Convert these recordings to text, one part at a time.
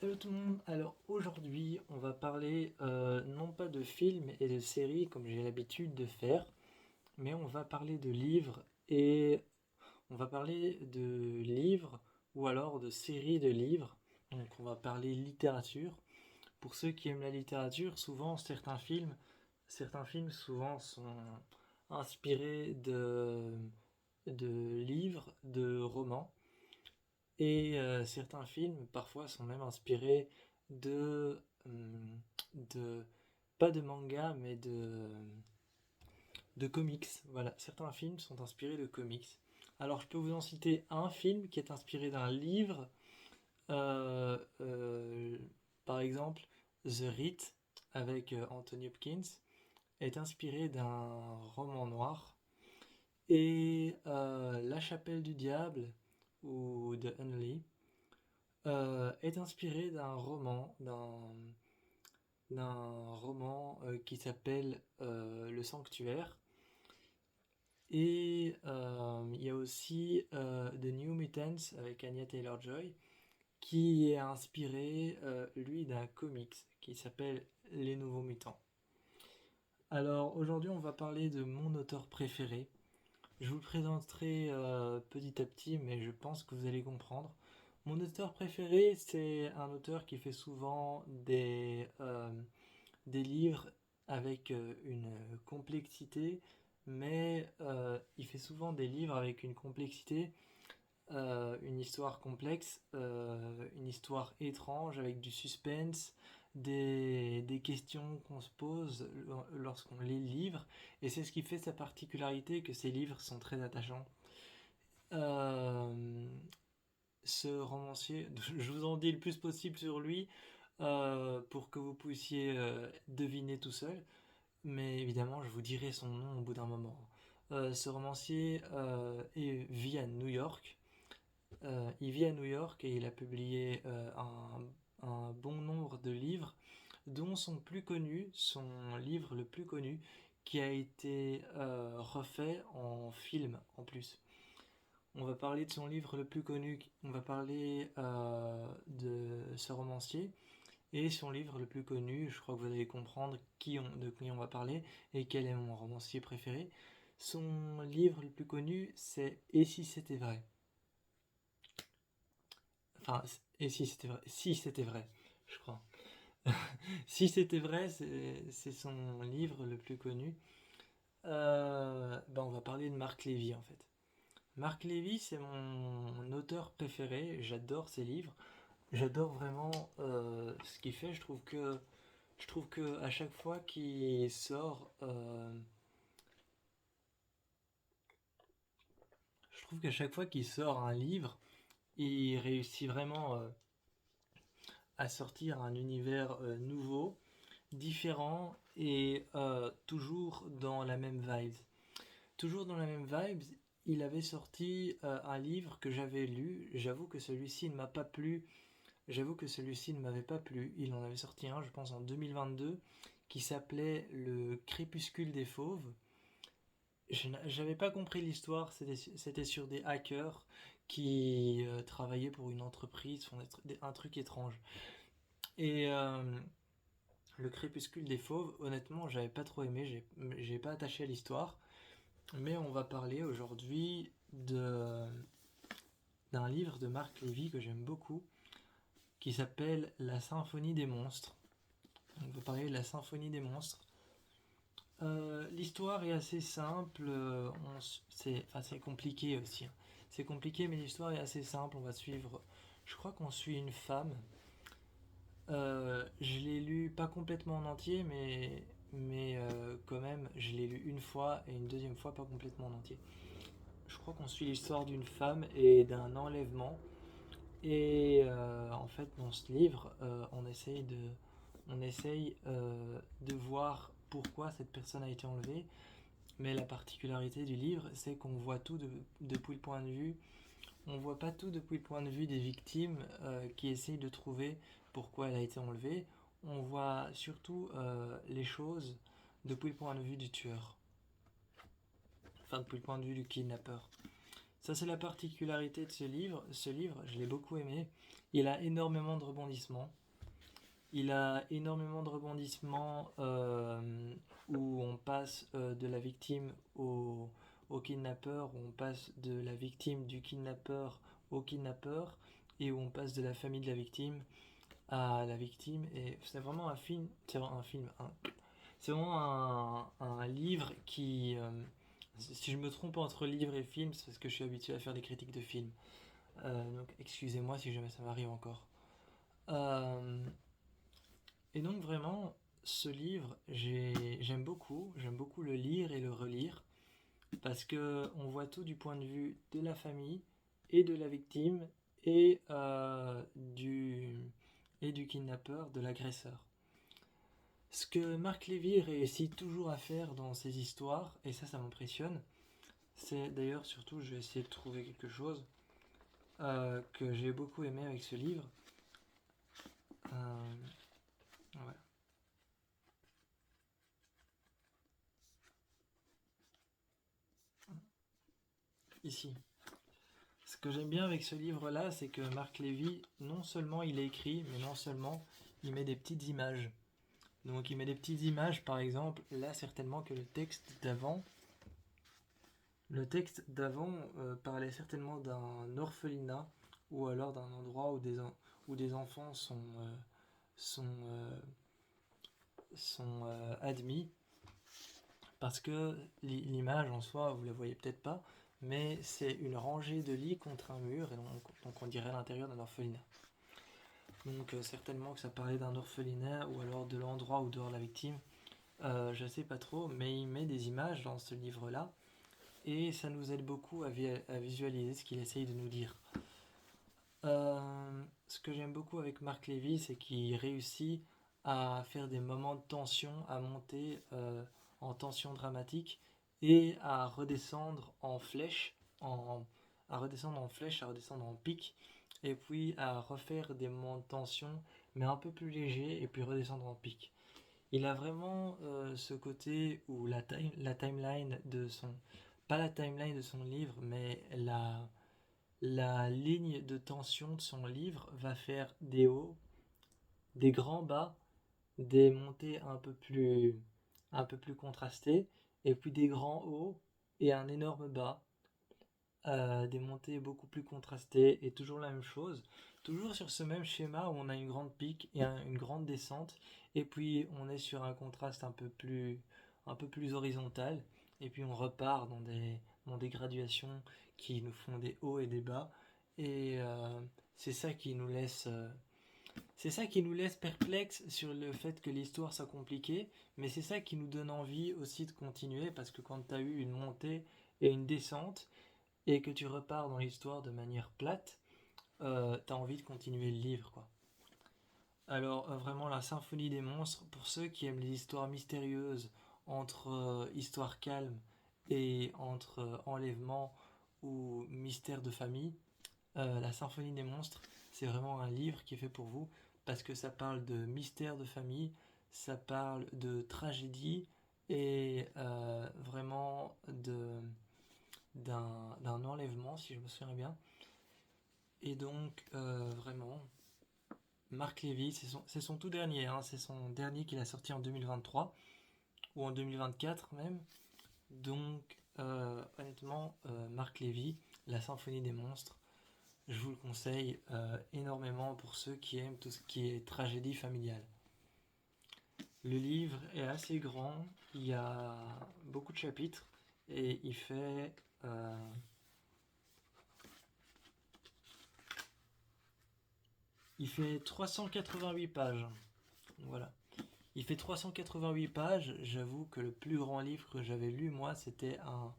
Salut tout le monde, alors aujourd'hui on va parler non pas de films et de séries comme j'ai l'habitude de faire, mais on va parler de livres et on va parler de livres ou alors de séries de livres. Donc on va parler littérature. Pour ceux qui aiment la littérature, souvent certains films souvent sont inspirés de livres, de romans. Et certains films, parfois, sont même inspirés de pas de manga, mais de comics. Voilà, certains films sont inspirés de comics. Alors, je peux vous en citer un film qui est inspiré d'un livre. euh, euh, Par exemple, The Rite, avec Anthony Hopkins, est inspiré d'un roman noir. Et La Chapelle du Diable, ou The Unholy, est inspiré d'un roman qui s'appelle Le Sanctuaire. Et il y a aussi The New Mutants avec Anya Taylor-Joy, qui est inspiré, lui, d'un comics qui s'appelle Les Nouveaux Mutants. Alors aujourd'hui, on va parler de mon auteur préféré. Je vous le présenterai petit à petit, mais je pense que vous allez comprendre. Mon auteur préféré, c'est un auteur qui fait souvent des livres avec une complexité, mais il fait souvent des livres avec une complexité, une histoire complexe, une histoire étrange, avec du suspense, des questions qu'on se pose lorsqu'on lit le livre, et c'est ce qui fait sa particularité, que ces livres sont très attachants. Euh, Ce romancier, je vous en dis le plus possible sur lui, pour que vous puissiez deviner tout seul, mais évidemment je vous dirai son nom au bout d'un moment. Ce romancier vit à New York. Il vit à New York et il a publié un bon nombre de livres, dont son livre le plus connu, qui a été refait en film en plus. On va parler de son livre le plus connu, on va parler de ce romancier, et son livre le plus connu, je crois que vous allez comprendre de qui on va parler et quel est mon romancier préféré. Son livre le plus connu, c'est Et si c'était vrai. Enfin, et si c'était vrai, je crois. Si c'était vrai, c'est son livre le plus connu. On va parler de Marc Lévy en fait. Marc Lévy, c'est mon auteur préféré. J'adore ses livres. J'adore vraiment ce qu'il fait. Je trouve que à chaque fois qu'il sort, je trouve qu'à chaque fois qu'il sort un livre, il réussit vraiment à sortir un univers nouveau, différent et toujours dans la même vibe. Toujours dans la même vibe, il avait sorti un livre que j'avais lu. J'avoue que celui-ci ne m'a pas plu. J'avoue que celui-ci ne m'avait pas plu. Il en avait sorti un, je pense, en 2022, qui s'appelait Le Crépuscule des Fauves. J'avais pas compris l'histoire. C'était sur des hackers qui travaillaient pour une entreprise, un truc étrange. Et Le Crépuscule des Fauves, honnêtement, j'avais pas trop aimé. J'ai pas attaché à l'histoire. Mais on va parler aujourd'hui d'un livre de Marc Lévy que j'aime beaucoup, qui s'appelle La Symphonie des monstres. On va parler de la Symphonie des monstres. L'histoire est assez simple, c'est compliqué aussi, hein. C'est compliqué, mais l'histoire est assez simple. Je crois qu'on suit une femme. Je l'ai lu pas complètement en entier, mais quand même, je l'ai lu une fois et une deuxième fois pas complètement en entier. Je crois qu'on suit l'histoire d'une femme et d'un enlèvement. Et en fait, dans ce livre, on essaye de voir pourquoi cette personne a été enlevée. Mais la particularité du livre, c'est qu'on voit tout depuis le point de vue. On voit pas tout depuis le point de vue des victimes qui essayent de trouver pourquoi elle a été enlevée. On voit surtout les choses depuis le point de vue du tueur. Enfin, depuis le point de vue du kidnappeur. Ça, c'est la particularité de ce livre. Ce livre, je l'ai beaucoup aimé. Il a énormément de rebondissements. Il a énormément de rebondissements où on passe de la victime au kidnappeur, où on passe de la victime du kidnappeur au kidnappeur, et où on passe de la famille de la victime à la victime. Et c'est vraiment un film, c'est vraiment un livre qui, si je me trompe entre livre et film, c'est parce que je suis habitué à faire des critiques de films. Donc excusez-moi si jamais ça m'arrive encore. Euh, et donc vraiment, ce livre, j'aime beaucoup le lire et le relire parce que on voit tout du point de vue de la famille et de la victime et du kidnappeur, de l'agresseur. Ce que Marc Lévy réussit toujours à faire dans ses histoires, et ça m'impressionne, c'est d'ailleurs surtout, je vais essayer de trouver quelque chose que j'ai beaucoup aimé avec ce livre. Euh, ouais. Ici. Ce que j'aime bien avec ce livre-là, c'est que Marc Lévy, non seulement il écrit, mais non seulement il met des petites images. Donc il met des petites images, par exemple, là certainement que le texte d'avant parlait certainement d'un orphelinat ou alors d'un endroit où des enfants sont, euh, sont admis parce que l'image en soi, vous la voyez peut-être pas, mais c'est une rangée de lits contre un mur, et donc on dirait l'intérieur d'un orphelinat. Donc certainement que ça parlait d'un orphelinat ou alors de l'endroit où dort la victime, je sais pas trop, mais il met des images dans ce livre-là, et ça nous aide beaucoup à visualiser ce qu'il essaye de nous dire. Ce que j'aime beaucoup avec Marc Lévy, c'est qu'il réussit à faire des moments de tension, à monter en tension dramatique et à redescendre en flèche, à redescendre en flèche, à redescendre en pic, et puis à refaire des moments de tension, mais un peu plus légers, et puis redescendre en pic. Il a vraiment ce côté où la timeline de son, pas la timeline de son livre, mais la ligne de tension de son livre va faire des hauts, des grands bas, des montées un peu plus contrastées, et puis des grands hauts et un énorme bas, des montées beaucoup plus contrastées, et toujours la même chose, toujours sur ce même schéma où on a une grande pique et une grande descente, et puis on est sur un contraste un peu plus horizontal, et puis on repart dans des graduations qui nous font des hauts et des bas, et c'est ça qui nous laisse c'est ça qui nous laisse perplexes sur le fait que l'histoire soit compliquée, mais c'est ça qui nous donne envie aussi de continuer, parce que quand tu as eu une montée et une descente, et que tu repars dans l'histoire de manière plate, t'as envie de continuer le livre, quoi. Alors vraiment la symphonie des monstres, pour ceux qui aiment les histoires mystérieuses, entre histoire calme et entre enlèvement ou mystère de famille, la symphonie des monstres, c'est vraiment un livre qui est fait pour vous, parce que ça parle de mystère de famille, ça parle de tragédie, et vraiment d'un enlèvement, si je me souviens bien. Et donc, vraiment, Marc Lévy, c'est son tout dernier, hein, c'est son dernier qu'il a sorti en 2023, ou en 2024 même. Donc, honnêtement, Marc Lévy, La Symphonie des Monstres, je vous le conseille énormément pour ceux qui aiment tout ce qui est tragédie familiale. Le livre est assez grand, il y a beaucoup de chapitres, et il fait 388 pages. Voilà. Il fait 388 pages. J'avoue que le plus grand livre que j'avais lu, moi, c'était un.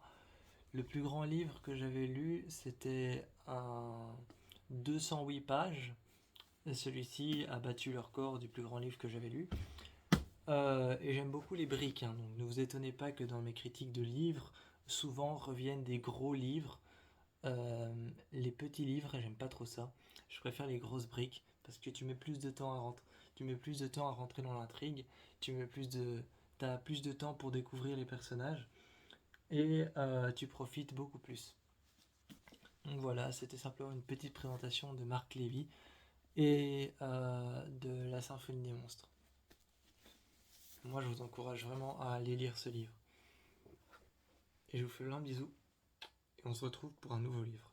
Le plus grand livre que j'avais lu, c'était un 208 pages. Et celui-ci a battu le record du plus grand livre que j'avais lu. Et j'aime beaucoup les briques, hein, donc ne vous étonnez pas que dans mes critiques de livres, souvent reviennent des gros livres. Les petits livres, j'aime pas trop ça. Je préfère les grosses briques parce que tu mets plus de temps à rentrer dans l'intrigue, t'as plus de temps pour découvrir les personnages, et tu profites beaucoup plus. Donc voilà, c'était simplement une petite présentation de Marc Lévy et de La Symphonie des monstres. Moi, je vous encourage vraiment à aller lire ce livre. Et je vous fais plein de bisous, et on se retrouve pour un nouveau livre.